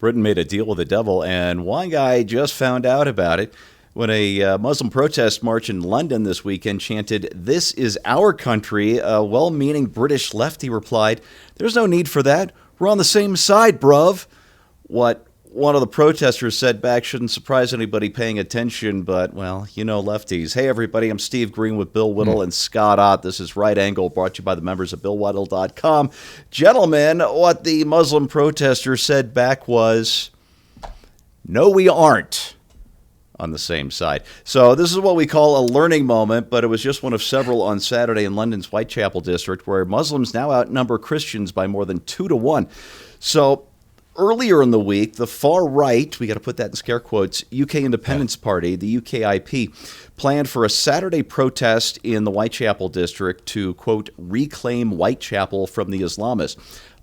Britain made a deal with the devil, and one guy just found out about it when a Muslim protest march in London this weekend chanted, "This is our country." A well-meaning British lefty replied, "There's no need for that. We're on the same side, bruv." What one of the protesters said back shouldn't surprise anybody paying attention, but, well, you know lefties. Hey, everybody, I'm Steve Green with Bill Whittle and Scott Ott. This is Right Angle, brought to you by the members of BillWhittle.com. Gentlemen, what the Muslim protester said back was, "No, we aren't on the same side." So this is what we call a learning moment, but it was just one of several on Saturday in London's Whitechapel district, where Muslims now outnumber Christians by more than 2-1. So earlier in the week, the far right, we got to put that in scare quotes, UK Independence Party, the UKIP, planned for a Saturday protest in the Whitechapel district to, quote, reclaim Whitechapel from the Islamists.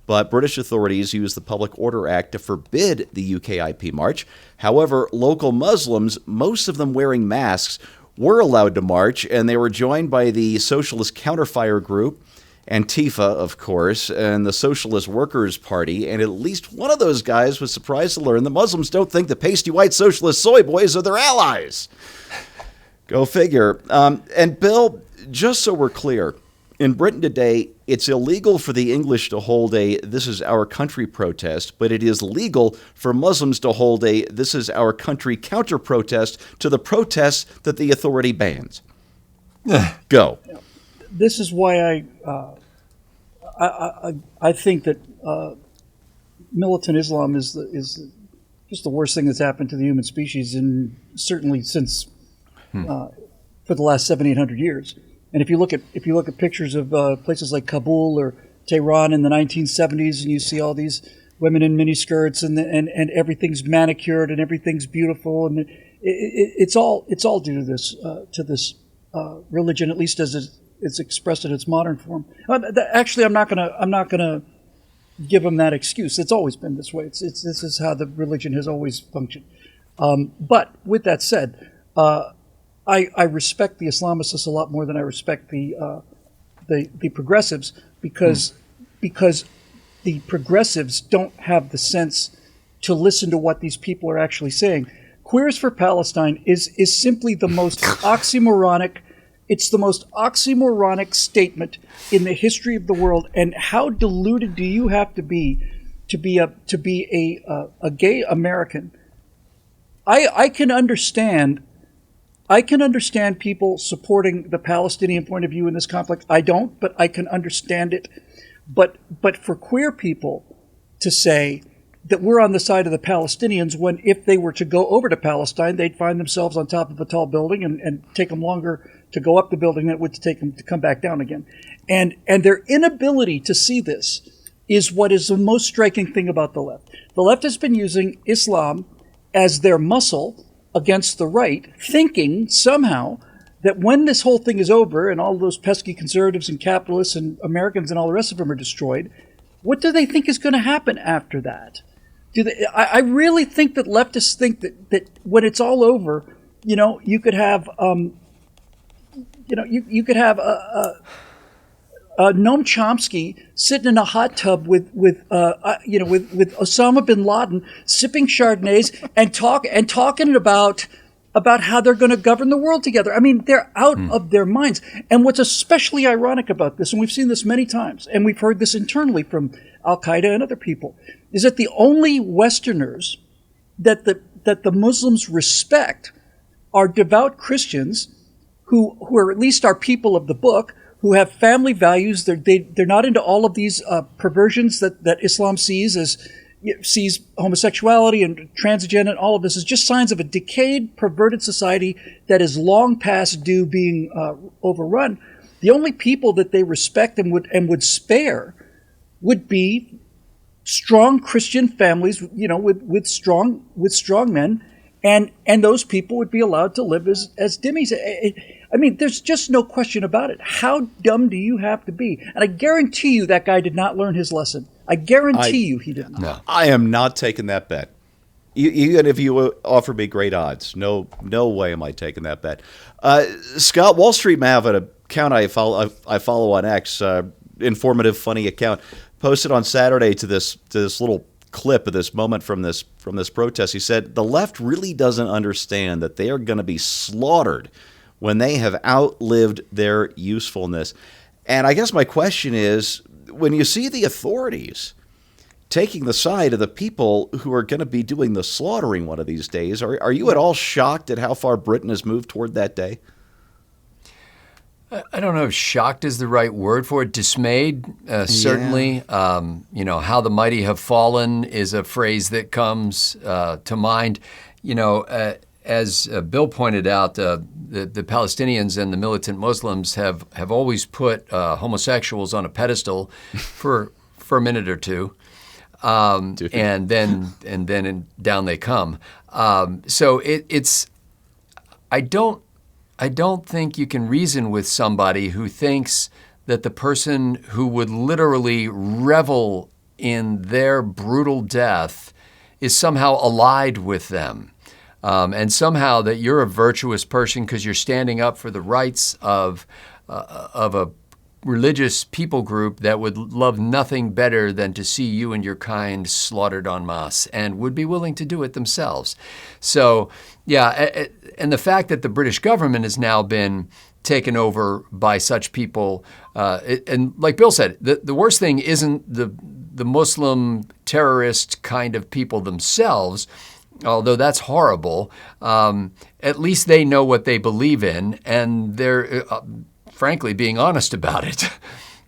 But British authorities used the Public Order Act to forbid the UKIP march. However, local Muslims, most of them wearing masks, were allowed to march, and they were joined by the Socialist Counterfire Group, Antifa, of course, and the Socialist Workers' Party. And at least one of those guys was surprised to learn the Muslims don't think the pasty white socialist soy boys are their allies. Go figure. And Bill, just so we're clear, in Britain today, it's illegal for the English to hold a "This is our country" protest, but it is legal for Muslims to hold a "This is our country" counter-protest to the protests that the authority bans. Go. This is why I think that militant Islam is just the worst thing that's happened to the human species, and certainly since for the last 700-800 years. And if you look at pictures of places like Kabul or Tehran in the 1970s, and you see all these women in miniskirts and everything's manicured and everything's beautiful, and it's all due to this religion, at least as it's expressed in its modern form. Actually, I'm not gonna give them that excuse. It's always been this way. This is how the religion has always functioned. But with that said, I respect the Islamists a lot more than I respect the progressives, because the progressives don't have the sense to listen to what these people are actually saying. Queers for Palestine is simply the most oxymoronic. It's the most oxymoronic statement in the history of the world. And how deluded do you have to be a gay American? I can understand people supporting the Palestinian point of view in this conflict. I don't, but I can understand it. But for queer people to say that we're on the side of the Palestinians, when if they were to go over to Palestine, they'd find themselves on top of a tall building and take them longer to go up the building than it would take them to come back down again. And their inability to see this is what is the most striking thing about the left. The left has been using Islam as their muscle against the right, thinking somehow that when this whole thing is over and all those pesky conservatives and capitalists and Americans and all the rest of them are destroyed, what do they think is going to happen after that? I really think that leftists think that when it's all over, you could have Noam Chomsky sitting in a hot tub with Osama bin Laden, sipping Chardonnays and talking about how they're going to govern the world together. I mean, they're out of their minds. And what's especially ironic about this, and we've seen this many times, and we've heard this internally from Al Qaeda and other people, is that the only Westerners that the Muslims respect are devout Christians who are at least our people of the book, who have family values. They're not into all of these perversions that Islam sees homosexuality and transgender, and all of this is just signs of a decayed, perverted society that is long past due being overrun. The only people that they respect and would spare would be strong Christian families, with strong men, and those people would be allowed to live as dhimmis. I mean, there's just no question about it. How dumb do you have to be? And I guarantee you that guy did not learn his lesson. I guarantee you he did not. No. I am not taking that bet. Even if you offer me great odds, no way am I taking that bet. Scott, Wall Street Mav, an account I follow on X, informative, funny account, posted on Saturday to this little clip of this moment from this protest. He said, the left really doesn't understand that they are going to be slaughtered when they have outlived their usefulness. And I guess my question is, when you see the authorities taking the side of the people who are going to be doing the slaughtering one of these days, are you at all shocked at how far Britain has moved toward that day? I don't know if shocked is the right word for it. Dismayed, certainly. How the mighty have fallen is a phrase that comes to mind. As Bill pointed out, the Palestinians and the militant Muslims have always put homosexuals on a pedestal for a minute or two, and then down they come. So it's I don't think you can reason with somebody who thinks that the person who would literally revel in their brutal death is somehow allied with them. And somehow that you're a virtuous person because you're standing up for the rights of a religious people group that would love nothing better than to see you and your kind slaughtered en masse and would be willing to do it themselves. So, yeah, and the fact that the British government has now been taken over by such people, and like Bill said, the worst thing isn't the Muslim terrorist kind of people themselves, although that's horrible. At least they know what they believe in, and they're frankly being honest about it.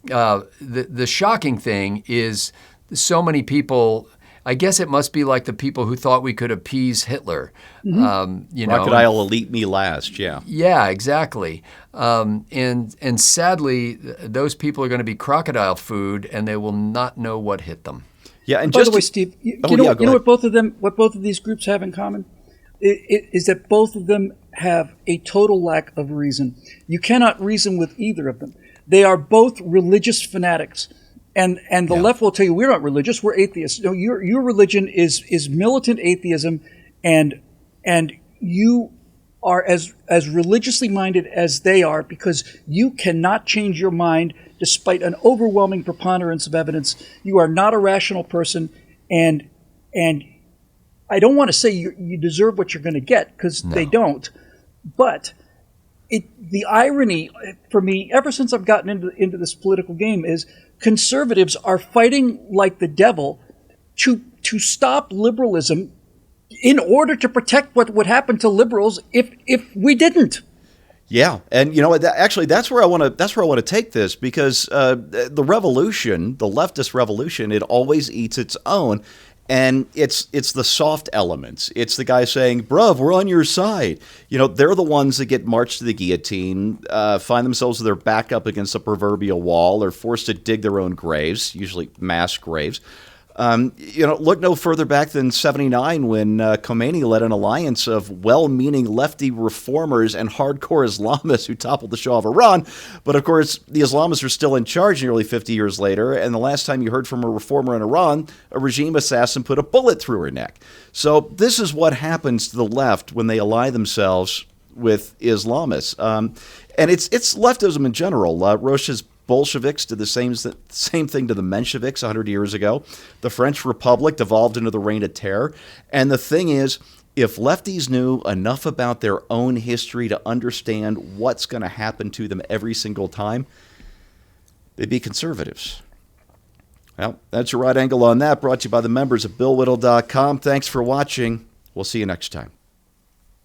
The shocking thing is so many people. I guess it must be like the people who thought we could appease Hitler. Crocodile elite me last, yeah. Yeah, exactly. And sadly, those people are going to be crocodile food, and they will not know what hit them. Yeah, and by the way, Steve, you know what both of these groups have in common is that both of them have a total lack of reason. You cannot reason with either of them. They are both religious fanatics. And the left will tell you, we're not religious, we're atheists. No, your religion is militant atheism, and you are as religiously minded as they are because you cannot change your mind despite an overwhelming preponderance of evidence. You are not a rational person, and I don't want to say you deserve what you're going to get because they don't, but the irony for me, ever since I've gotten into this political game, is conservatives are fighting like the devil to stop liberalism in order to protect what would happen to liberals if we didn't. Yeah, and you know what? Actually, that's where I want to take this because the revolution, the leftist revolution, it always eats its own. And it's the soft elements. It's the guy saying, bruv, we're on your side. You know, they're the ones that get marched to the guillotine, find themselves with their back up against a proverbial wall, or forced to dig their own graves, usually mass graves. Look no further back than 79 when Khomeini led an alliance of well-meaning lefty reformers and hardcore Islamists who toppled the Shah of Iran. But of course, the Islamists are still in charge nearly 50 years later. And the last time you heard from a reformer in Iran, a regime assassin put a bullet through her neck. So this is what happens to the left when they ally themselves with Islamists. And it's leftism in general. Roche's Bolsheviks did the same thing to the Mensheviks 100 years ago. The French Republic devolved into the Reign of Terror. And the thing is, if lefties knew enough about their own history to understand what's going to happen to them every single time, they'd be conservatives. Well, that's your right angle on that, brought to you by the members of BillWhittle.com. Thanks for watching. We'll see you next time.